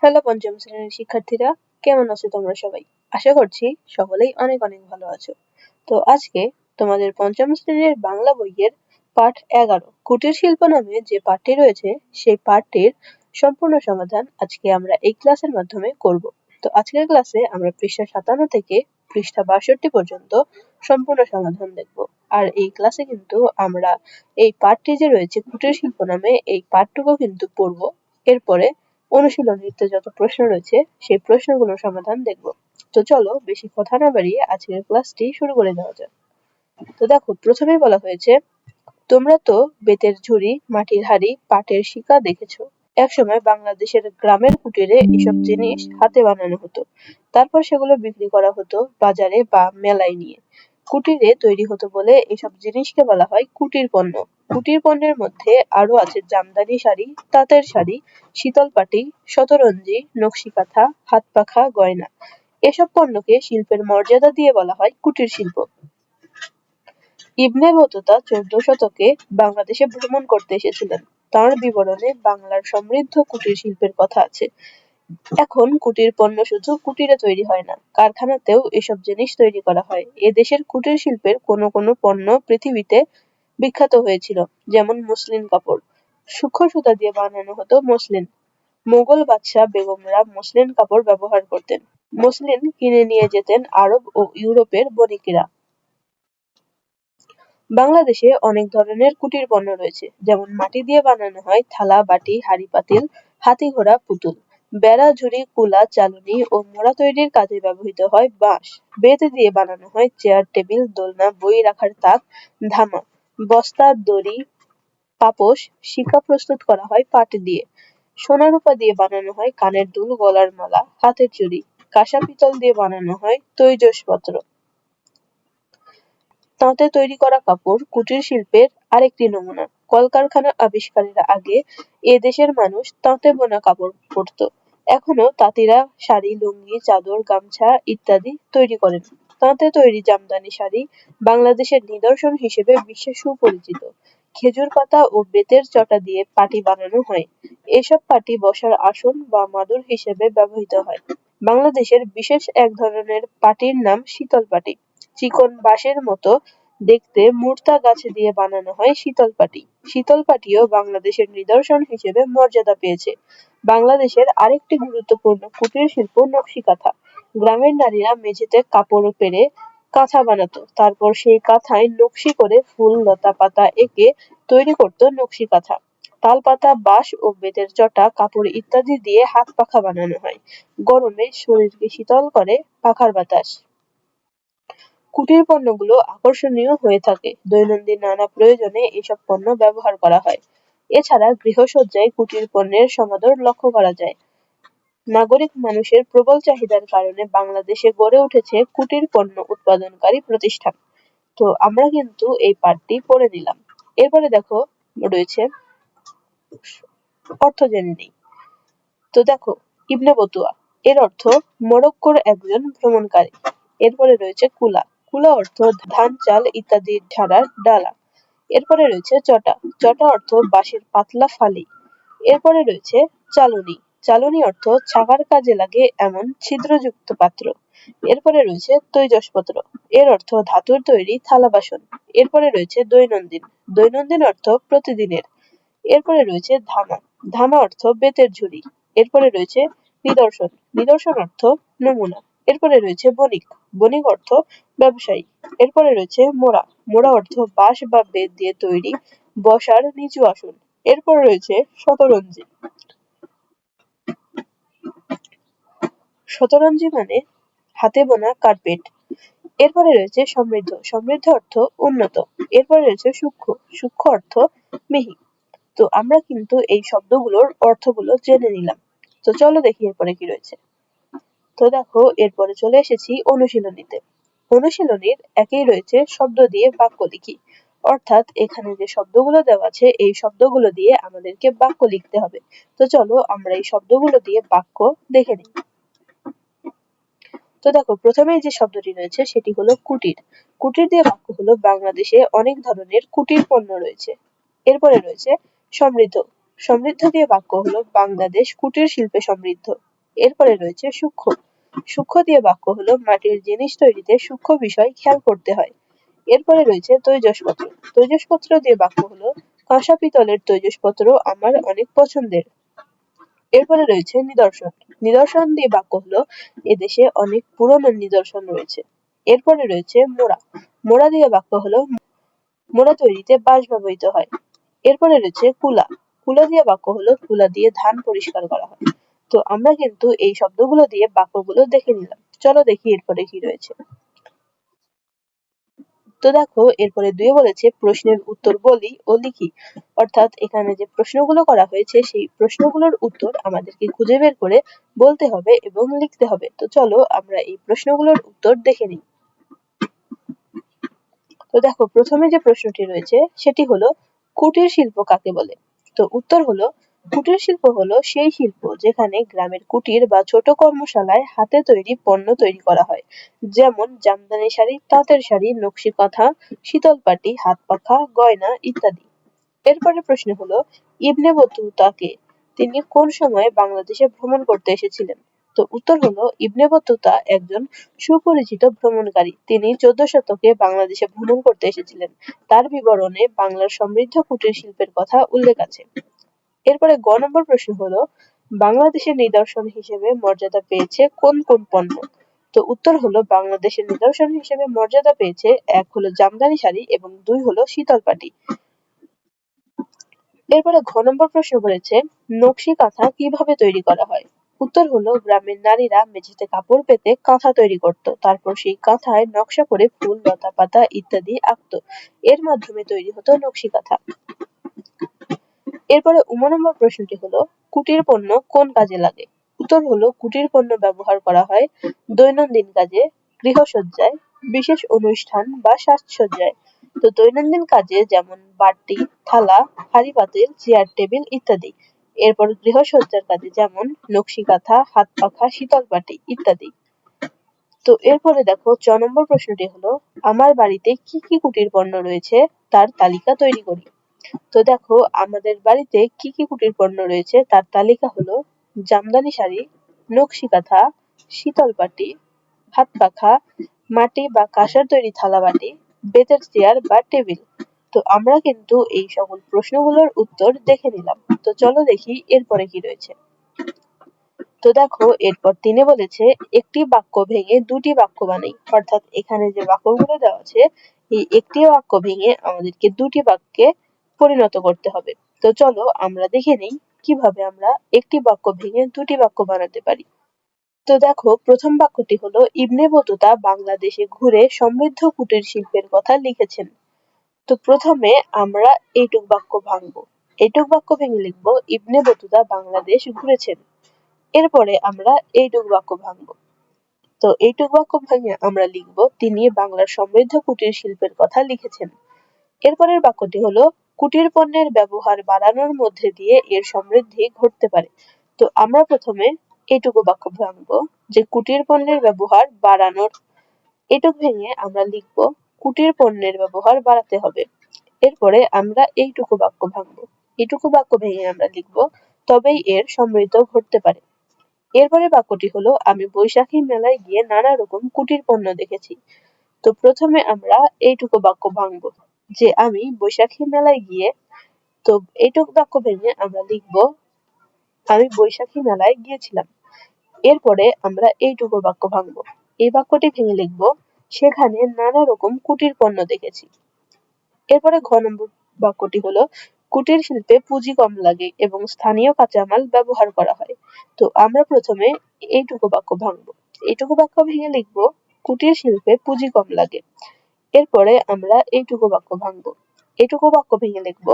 Hello পঞ্চম শ্রেণীর শিক্ষার্থীরা, কেমন আছো তোমরা সবাই? আশা করছি সকলেই অনেক অনেক ভালো আছো। তো আজকে তোমাদের পঞ্চম শ্রেণীর বাংলা বইয়ের পাঠ 11 কুটির শিল্প নামে যে পাঠটি রয়েছে সেই পাঠটির সম্পূর্ণ সমাধান আজকে আমরা এই ক্লাসের মাধ্যমে করব। তো আজকের ক্লাসে আমরা পৃষ্ঠা 57 থেকে পৃষ্ঠা 62 পর্যন্ত সম্পূর্ণ সমাধান দেখব। আর এই ক্লাসে কিন্তু আমরা এই পাঠটি যে রয়েছে কুটির শিল্প নামে এই পাঠটুকু কিন্তু পড়ব। এরপরে অনুশীলনীতে যত প্রশ্ন রয়েছে সেই প্রশ্নগুলোর সমাধান দেখব। তো চলো বেশি কথা না বাড়িয়ে আজকের ক্লাসটি শুরু করে দেওয়া যাক। তো দেখো, প্রথমেই বলা হয়েছে, তোমরা তো বেতের ঝুড়ি, মাটির হাড়ি, পাটের শিকা দেখেছো। একসময় বাংলাদেশের গ্রামের কুটিরে এসব জিনিস হাতে বানানো হতো। তারপর সেগুলো বিক্রি করা হতো বাজারে বা মেলায় নিয়ে। কুটিরে তৈরি হতো বলে এসব জিনিসকে বলা হয় কুটির পণ্য। কুটির পণ্যের মধ্যে আরো আছে জামদানি শাড়ি, তাঁতের শাড়ি, শীতল পাটি, শতরঞ্জি, নকশি কাঁথা, হাত পাখা, গয়না। এসব পণ্যকে শিল্পের মর্যাদা দিয়ে বলা হয় কুটির শিল্প। ইবনে বতুতা 14 শতকে বাংলাদেশে ভ্রমণ করতে এসেছিলেন। তাঁর বিবরণে বাংলার সমৃদ্ধ কুটির শিল্পের কথা আছে। এখন কুটির পণ্য শুধু কুটিরে তৈরি হয় না, কারখানাতেও এসব জিনিস তৈরি করা হয়। এদেশের কুটির শিল্পের কোনো কোনো পণ্য পৃথিবীতে বিখ্যাত হয়েছিল, যেমন মসলিন কাপড়। সূক্ষ্ম সুতা দিয়ে বানানো হতো মসলিন। মোগল বাদশাহ বেগমরা মসলিন কাপড় ব্যবহার করতেন। মসলিন কিনে নিয়ে যেতেন আরব ও ইউরোপের বণিকেরা। বাংলাদেশে অনেক ধরনের কুটির পণ্য রয়েছে, যেমন মাটি দিয়ে বানানো হয় থালা, বাটি, হাঁড়ি পাতিল, হাতি ঘোড়া, পুতুল। বেড়া, ঝুড়ি, কুলা, চালুনি ও মোড়া তৈরির কাজে ব্যবহৃত হয় বাঁশ। বেত দিয়ে বানানো হয় চেয়ার, টেবিল, দোলনা, বই রাখার তাক, ধামা। বস্তা, দড়ি, পাপোশ, শিকা প্রস্তুত করা হয় পাট দিয়ে। সোনা রূপা দিয়ে বানানো হয় কানের দুল, গলার মালা, হাতের চুড়ি। কাঁসা পিতল দিয়ে বানানো হয় তৈজসপত্র। তাঁতে তৈরি করা কাপড় কুটির শিল্পের আরেকটি নমুনা। কলকারখানা আবিষ্কারের আগে এ দেশের মানুষ তাঁতে বোনা কাপড় পরত। এখনো তাঁতিরা শাড়ি, লুঙ্গি, চাদর, গামছা ইত্যাদি তৈরি করেন। তাঁতে তৈরি জামদানি শাড়ি বাংলাদেশের নিদর্শন হিসেবে বিশ্বে সুপরিচিত। খেজুর পাতা ও বেতের চটা দিয়ে পাটি বানানো হয়। এসব পাটি বসার আসন বা মাদুর হিসেবে ব্যবহৃত হয়। বাংলাদেশের বিশেষ এক ধরনের পাটির নাম শীতল পাটি। চিকন বাঁশের মতো দেখতে মুর্তা গাছ দিয়ে বানানো হয় শীতল পাটি। শীতল পাটিও বাংলাদেশের নিদর্শন হিসেবে মর্যাদা পেয়েছে। বাংলাদেশের আরেকটি গুরুত্বপূর্ণ কুটির শিল্প নকশি কাঁথা। গ্রামের নারীরা মেঝেতে কাপড় পেরে কাঁথা বানাতো। তারপর সেই কাঁথায় নকশি করে ফুল, লতা পাতা এঁকে তৈরি করত নকশি কাঁথা। তাল পাতা, বাঁশ ও বেতের চটা, কাপড় ইত্যাদি দিয়ে হাত পাখা বানানো হয়। গরমে শরীরকে শীতল করে পাখার বাতাস। কুটির পণ্যগুলো আকর্ষণীয় হয়ে থাকে। দৈনন্দিন নানা প্রয়োজনে এসব পণ্য ব্যবহার করা হয়। এছাড়া গৃহসজ্জায় কুটির পণ্যের সমাদর লক্ষ্য করা যায়। নাগরিক মানুষের প্রবল চাহিদার কারণে বাংলাদেশে গড়ে উঠেছে কুটির পণ্য উৎপাদনকারী প্রতিষ্ঠান। তো আমরা কিন্তু এই পাঠটি পড়ে নিলাম। এরপরে দেখো রয়েছে অর্থ জেনে নিই। তো দেখো, ইবনে বতুয়া এর অর্থ মরক্কোর একজন ভ্রমণকারী। এরপরে রয়েছে কুলা। কুলা অর্থ ধান, চাল ইত্যাদি ঝাড়ার ডালা। এরপরে রয়েছে চটা। চটা অর্থ বাঁশের পাতলা ফালি। এরপরে রয়েছে চালুনি। চালুনি অর্থ ছাকার কাজে লাগে এমন ছিদ্রযুক্ত পাত্র। এরপরে রয়েছে তৈজসপত্র। এর অর্থ ধাতুর তৈরি থালা বাসন। এরপরে রয়েছে দৈনন্দিন। দৈনন্দিন অর্থ প্রতিদিনের। এরপরে রয়েছে ধামা। ধামা অর্থ বেতের ঝুড়ি। এরপরে রয়েছে নিদর্শন। নিদর্শন অর্থ নমুনা। এরপরে রয়েছে বণিক। বণিক অর্থ ব্যবসায়ী। এরপরে রয়েছে মোড়া। মোড়া অর্থ বাঁশ বা বেত দিয়ে তৈরি বসার নিচু আসন। এরপরে রয়েছে শতরঞ্জি। শতরঞ্জি মানে হাতে বোনা কার্পেট। এরপরে রয়েছে সমৃদ্ধ। সমৃদ্ধ অর্থ উন্নত। এরপরে রয়েছে সূক্ষ্ম। সূক্ষ্ম অর্থ মিহি। তো আমরা কিন্তু এই শব্দগুলোর অর্থগুলো জেনে নিলাম। তো চলো দেখি এরপরে কি রয়েছে। তো দেখো, এরপরে চলে এসেছি অনুশীলনীতে। অনুশীলনীর একেই রয়েছে শব্দ দিয়ে বাক্য লিখি। অর্থাৎ এখানে যে শব্দগুলো দেওয়া আছে এই শব্দগুলো দিয়ে আমাদেরকে বাক্য লিখতে হবে। তো চলো আমরা এই শব্দগুলো দিয়ে বাক্য দেখে নিই। তো দেখো, প্রথমেই যে শব্দটি রয়েছে সেটি হলো কুটির। কুটির দিয়ে বাক্য হলো বাংলাদেশে অনেক ধরনের কুটির পণ্য রয়েছে। এরপরে রয়েছে সমৃদ্ধ। সমৃদ্ধ দিয়ে বাক্য হলো বাংলাদেশ কুটির শিল্পে সমৃদ্ধ। এরপরে রয়েছে সূক্ষ্ম। সূক্ষ্ম দিয়ে বাক্য হলো মাটির জিনিস তৈরিতে সূক্ষ্ম বিষয় খেয়াল করতে হয়। এরপরে রয়েছে তৈজসপত্র। তৈজসপত্র দিয়ে বাক্য হলো কাঁসা পিতলের তৈজসপত্র আমার অনেক পছন্দের। এরপরে রয়েছে নিদর্শন। নিদর্শন দিয়ে বাক্য হলো এদেশে অনেক পুরনো নিদর্শন রয়েছে। এরপরে রয়েছে মোড়া। মোড়া দিয়ে বাক্য হলো মোড়া তৈরিতে বাঁশ ব্যবহৃত হয়। এরপরে রয়েছে কুলা। কুলা দিয়ে বাক্য হলো কুলা দিয়ে ধান পরিষ্কার করা হয়। তো আমরা কিন্তু এই শব্দগুলো দিয়ে বাক্যগুলো দেখে নিলাম। চলো দেখি এরপরে কি রয়েছে। তো দেখো এরপরে ২ বলেছে প্রশ্নের উত্তর বলি ও লিখি। অর্থাৎ এখানে যে প্রশ্নগুলো করা হয়েছে সেই প্রশ্নগুলোর উত্তর আমাদেরকে খুঁজে বের করে বলতে হবে এবং লিখতে হবে। তো চলো আমরা এই প্রশ্নগুলোর উত্তর দেখে নিই। তো দেখো প্রথমে যে প্রশ্নটি রয়েছে সেটি হলো কুটির শিল্প কাকে বলে? তো উত্তর হলো কুটির শিল্প হলো সেই শিল্প যেখানে গ্রামের কুটির বা ছোট কর্মশালায় হাতে তৈরি পণ্য তৈরি করা হয়। যেমন জামদানি শাড়ি, তাঁতের শাড়ি, নকশি কাঁথা, শীতল পাটি, হাত পাখা, গয়না ইত্যাদি। এরপরে প্রশ্ন হলো ইবনে বতুতা কে? তিনি কোন সময়ে বাংলাদেশে ভ্রমণ করতে এসেছিলেন? তো উত্তর হলো ইবনে বতুতা একজন সুপরিচিত ভ্রমণকারী। তিনি ১৪ শতকে বাংলাদেশে ভ্রমণ করতে এসেছিলেন। তার বিবরণে বাংলার সমৃদ্ধ কুটির শিল্পের কথা উল্লেখ আছে। এরপরে গ নম্বর প্রশ্ন হলো বাংলাদেশের নিদর্শন হিসেবে মর্যাদা পেয়েছে কোন কোন পণ্য? তো উত্তর হলো বাংলাদেশের নিদর্শন হিসেবে মর্যাদা পেয়েছে ১ হলো জামদানি শাড়ি এবং ২ হলো শীতল পাটি। এরপরে ঘ নম্বর প্রশ্ন বলেছে নকশি কাঁথা কিভাবে তৈরি করা হয়? উত্তর হলো গ্রামের নারীরা মেঝেতে কাপড় পেতে কাঁথা তৈরি করত। তারপর সেই কাঁথায় নকশা করে ফুল, লতা পাতা ইত্যাদি আঁকতো। এর মাধ্যমে তৈরি হতো নকশি কাঁথা। এরপরে নম্বর প্রশ্নটি হলো কুটির পণ্য কোন কাজে লাগে? উত্তর হলো কুটির পণ্য ব্যবহার করা হয় দৈনন্দিন কাজে, গৃহসজ্জায়, বিশেষ অনুষ্ঠান বা সাজসজ্জায়। তো দৈনন্দিন কাজে যেমন বাটি, থালা, হাঁড়ি পাতিল, চেয়ার টেবিল ইত্যাদি। এরপর গৃহসজ্জার কাজে যেমন নকশি কাঁথা, হাত পাখা, শীতল পাটি ইত্যাদি। তো এরপরে দেখো নম্বর প্রশ্নটি হলো আমার বাড়িতে কি কি কুটির পণ্য রয়েছে তার তালিকা তৈরি করি। তো দেখো আমাদের বাড়িতে কি কি কুটির পণ্য রয়েছে তার তালিকা হলো জামদানি শাড়ি, নকশি কাঁথা, শীতল পাটি, হাত পাখা, মাটি বা কাঁসার তৈরি থালা বাটি, বেতের চেয়ার বা টেবিল। তো আমরা কিন্তু এই সকল প্রশ্নগুলোর উত্তর দেখে নিলাম। তো চলো দেখি এরপরে কি রয়েছে। তো দেখো এরপর তিনি বলেছে একটি বাক্য ভেঙে দুটি বাক্য বানাই। অর্থাৎ এখানে যে বাক্যগুলো দেওয়া আছে এই একটি বাক্য ভেঙে আমাদেরকে দুটি বাক্যে পরিণত করতে হবে। তো চলো আমরা দেখে নেই কিভাবে আমরা একটি বাক্য ভেঙে দুটি বাক্য বানাতে পারি। তো দেখো প্রথম বাক্যটি হলো ইবনে বতুতা বাংলাদেশে ঘুরে সমৃদ্ধ কুটির শিল্পের কথা লিখেছেন। তো প্রথমে আমরা এইটুক বাক্য ভাঙবো। এইটুক বাক্য ভেঙে লিখবো ইবনে বতুতা বাংলাদেশ ঘুরেছেন। এরপরে আমরা এইটুক বাক্য ভাঙবো। তো এইটুক বাক্য ভেঙে আমরা লিখবো তিনি বাংলার সমৃদ্ধ কুটির শিল্পের কথা লিখেছেন। এরপরের বাক্যটি হলো কুটির পণ্যের ব্যবহার বাড়ানোর মধ্যে দিয়ে এর সমৃদ্ধি ঘটতে পারে। তো আমরা প্রথমে এইটুকু বাক্য ভাঙবো যে কুটির পণ্যের ব্যবহার বাড়ানোর। এটুক ভেঙে আমরা লিখবো কুটির পণ্যের ব্যবহার বাড়াতে হবে। এরপরে আমরা এইটুকু বাক্য ভাঙবো। এইটুকু বাক্য ভেঙে আমরা লিখবো তবেই এর সমৃদ্ধ ঘটতে পারে। এরপরের বাক্যটি হলো আমি বৈশাখী মেলায় গিয়ে নানা রকম কুটির পণ্য দেখেছি। তো প্রথমে আমরা এইটুকু বাক্য ভাঙবো যে আমি বৈশাখী মেলায় গিয়ে। তো এইটুকু বাক্য ভেঙে আমরা লিখবো আমি বৈশাখী মেলায় গিয়েছিলাম। এরপরে আমরা এইটুকু বাক্য ভাঙবো। এই বাক্যটি ভেঙে লিখবো সেখানে নানা রকম কুটির পণ্য দেখেছি। এরপরে ঘ নম্বর বাক্যটি হলো কুটির শিল্পে পুঁজি কম লাগে এবং স্থানীয় কাঁচামাল ব্যবহার করা হয়। তো আমরা প্রথমে এইটুকু বাক্য ভাঙবো। এইটুকু বাক্য ভেঙে লিখবো কুটির শিল্পে পুঁজি কম লাগে। এরপরে আমরা এইটুকু বাক্য ভাঙবো। এইটুকু বাক্য ভেঙে লিখবো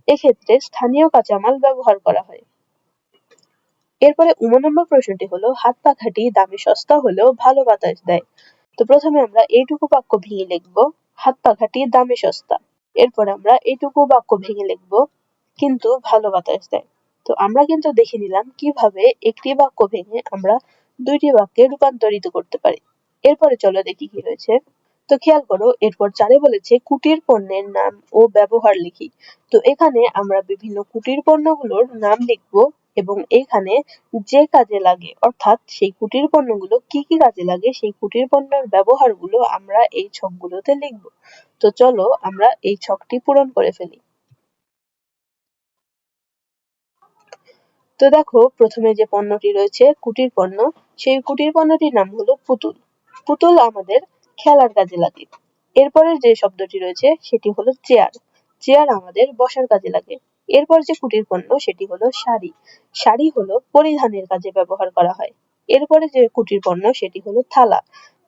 এক্ষেত্রে স্থানীয় কাঁচামাল ব্যবহার করা হয়। এরপরে নম্বর প্রশ্নটি হলো হাত পাখাটি দামে সস্তা হলেও ভালো বাতাস দেয়। তো প্রথমে আমরা এইটুকু বাক্য ভেঙে লিখবো হাত পাখাটি দামে সস্তা। এরপর আমরা এইটুকু বাক্য ভেঙে লিখবো কিন্তু ভালো বাতাস দেয়। তো আমরা কিন্তু দেখে নিলাম কিভাবে একটি বাক্য ভেঙে আমরা দুইটি বাক্যে রূপান্তরিত করতে পারি। এরপরে চলো দেখি কি রয়েছে। তো খেয়াল করো এরপর ৪ বলেছে কুটির পণ্যের নাম ও ব্যবহার লিখি। তো এখানে আমরা বিভিন্ন কুটির পণ্যগুলোর নাম লিখবো এবং এখানে যে কাজে লাগে অর্থাৎ সেই কুটির পণ্যগুলো কি কি কাজে লাগে সেই কুটির পণ্যের ব্যবহারগুলো আমরা এই ছকগুলোতে লিখব। তো চলো আমরা এই ছকটি পূরণ করে ফেলি। তো দেখো প্রথমে যে পণ্যটি রয়েছে কুটির পণ্য, সেই কুটির পণ্যটির নাম হলো পুতুল। পুতুল আমাদের খেলার কাজে লাগে। এরপরে যে শব্দটি রয়েছে সেটি হলো চেয়ার। চেয়ার আমাদের বসার কাজে লাগে। এরপর যে কুটির পণ্য সেটি হলো শাড়ি। শাড়ি হলো পরিধানের কাজে ব্যবহার করা হয়। এরপরে যে কুটির পণ্য সেটি হলো থালা।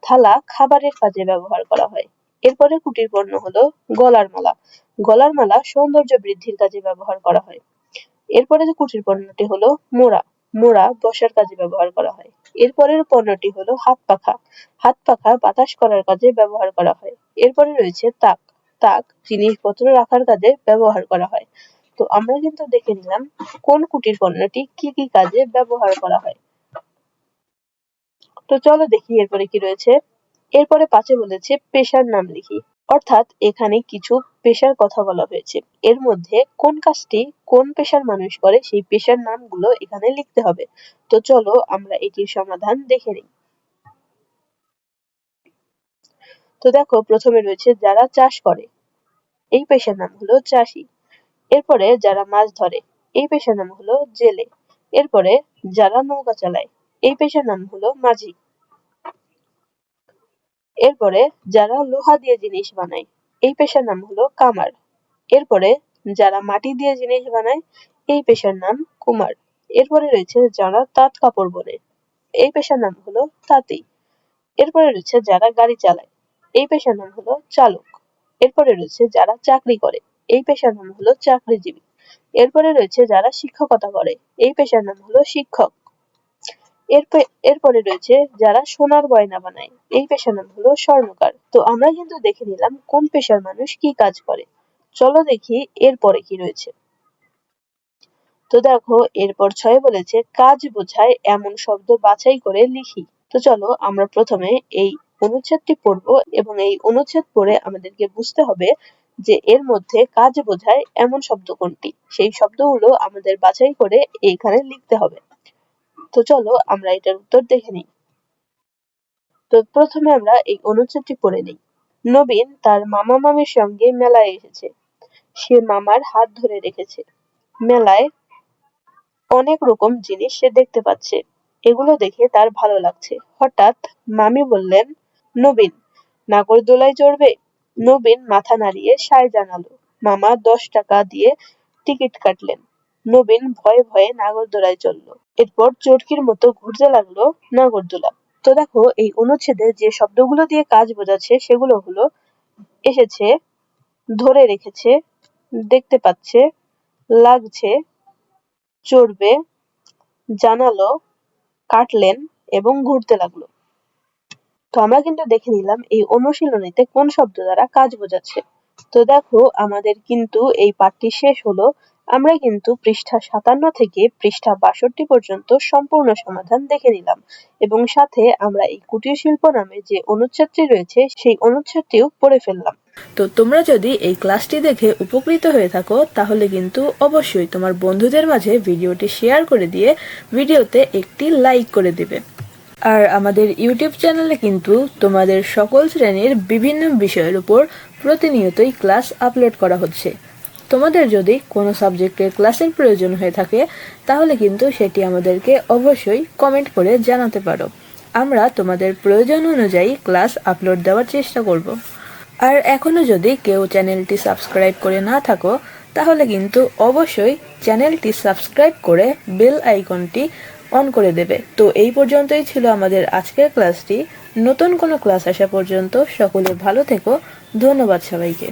থালা খাবারের কাজে ব্যবহার করা হয়। এরপরে কুটির পণ্য হলো গলার মালা। গলার মালা সৌন্দর্য বৃদ্ধির কাজে ব্যবহার করা হয়। এরপরে যে কুটির পণ্যটি হলো মোড়া। মোড়া বসার কাজে ব্যবহার করা হয়। এরপরের পণ্যটি হলো হাত পাখা। হাত পাখা বাতাস করার কাজে ব্যবহার করা হয়। এরপরে রয়েছে তাক। তাক জিনিসপত্র রাখার কাজে ব্যবহার করা হয়। তো আমরা কিন্তু দেখে নিলাম কোন কুটির পণ্যটি কি কি কাজে ব্যবহার করা হয়। তো চলো দেখি এরপরে কি রয়েছে। এরপরে ৫ বলেছে পেশার নাম লিখি। অর্থাৎ এখানে কিছু পেশার কথা বলা হয়েছে। এর মধ্যে কোন কাজটি কোন পেশার মানুষ করে সেই পেশার নামগুলো এখানে লিখতে হবে। তো চলো আমরা এটির সমাধান দেখে নিই। তো দেখো প্রথমে রয়েছে যারা চাষ করে, এই পেশার নাম হলো চাষী। এরপরে যারা মাছ ধরে, এই পেশার নাম হলো জেলে। এরপরে যারা নৌকা চালায়, এই পেশার নাম হলো মাঝি। এরপরে যারা লোহা দিয়ে জিনিস বানায়, এই পেশার নাম হলো কামার। এরপরে যারা মাটি দিয়ে জিনিস বানায়, এই পেশার নাম কুমার। এরপরে রয়েছে যারা তাঁত কাপড় বোনে, এই পেশার নাম হলো তাঁতি। এরপরে রয়েছে যারা গাড়ি চালায়, এই পেশার নাম হলো চালক। এরপরে রয়েছে যারা চাকরি করে, এই পেশার নাম হলো চাকরিজীবী। এরপরে রয়েছে যারা শিক্ষকতা করে, এই পেশার নাম হলো শিক্ষক। এরপরে রয়েছে যারা সোনার গয়না বানায়, এই পেশার নাম হলো স্বর্ণকার। তো আমরা কিন্তু দেখে নিলাম কোন পেশার মানুষ কি কাজ করে। চলো দেখি এরপরে কি রয়েছে। তো দেখো এরপর ৬ বলেছে কাজ বোঝায় এমন শব্দ বাছাই করে লিখি। তো চলো আমরা প্রথমে এই অনুচ্ছেদটি পড়বো এবং এই অনুচ্ছেদ পড়ে আমাদেরকে বুঝতে হবে যে এর মধ্যে কাজ বোঝায় এমন শব্দ কোনটি। সেই শব্দগুলো আমাদের বাছাই করে এইখানে লিখতে হবে। তো চলো আমরা এটার উত্তর দেখে নিই। তো প্রথমে আমরা এই অনুচ্ছেদটি পড়ে নিই। নবীন তার মামা মামির সঙ্গে মেলায় এসেছে। সে মামার হাত ধরে রেখেছে। মেলায় অনেক রকম জিনিস সে দেখতে পাচ্ছে। এগুলো দেখে তার ভালো লাগছে। হঠাৎ মামি বললেন, নবীন, নাগরদোলায় চড়বে? নবীন মাথা নাড়িয়ে সায় জানালো। মামা ১০ টাকা দিয়ে টিকিট কাটলেন। নবীন ভয়ে ভয়ে নাগরদোলায় চলল। এরপর চরকির মতো ঘুরতে লাগলো নাগরদোলা। তো দেখো এই অনুচ্ছেদে যে শব্দগুলো দিয়ে কাজ বোঝাচ্ছে সেগুলো হলো এসেছে, ধরে রেখেছে, দেখতে পাচ্ছে, লাগছে, চড়বে, জানালো, কাটলেন এবং ঘুরতে লাগলো। তো আমরা কিন্তু দেখে নিলাম এই অনুশীলনীতে কোন শব্দ দ্বারা কাজ বোঝাচ্ছে। তো দেখো আমাদের কিন্তু এই পাঠটি শেষ হলো। আমরা কিন্তু পৃষ্ঠা ৫৭ থেকে পৃষ্ঠা ৬২ পর্যন্ত সম্পূর্ণ সমাধান দেখে নিলাম এবং সাথে আমরা এই কুটির শিল্প নামে যে অনুচ্ছেদটি রয়েছে সেই অনুচ্ছেদটিও পড়ে ফেললাম। তো তোমরা যদি এই ক্লাসটি দেখে উপকৃত হয়ে থাকো তাহলে কিন্তু অবশ্যই তোমার বন্ধুদের মাঝে ভিডিওটি শেয়ার করে দিয়ে ভিডিওতে একটি লাইক করে দিবে। আর আমাদের ইউটিউব চ্যানেলে কিন্তু তোমাদের সকল শ্রেণীর বিভিন্ন বিষয়ের উপর প্রতিনিয়তই ক্লাস আপলোড করা হচ্ছে। তোমাদের যদি কোনো সাবজেক্টের ক্লাসের প্রয়োজন হয়ে থাকে তাহলে কিন্তু সেটি আমাদেরকে অবশ্যই কমেন্ট করে জানাতে পারো। আমরা তোমাদের প্রয়োজন অনুযায়ী ক্লাস আপলোড দেওয়ার চেষ্টা করব। আর এখনো যদি কেউ চ্যানেলটি সাবস্ক্রাইব করে না থাকো তাহলে কিন্তু অবশ্যই চ্যানেলটি সাবস্ক্রাইব করে বেল আইকনটি অন করে দেবে। তো এই পর্যন্তই ছিল আমাদের আজকের ক্লাসটি। নতুন কোনো ক্লাস আসা পর্যন্ত সকলে ভালো থেকো। ধন্যবাদ সবাইকে।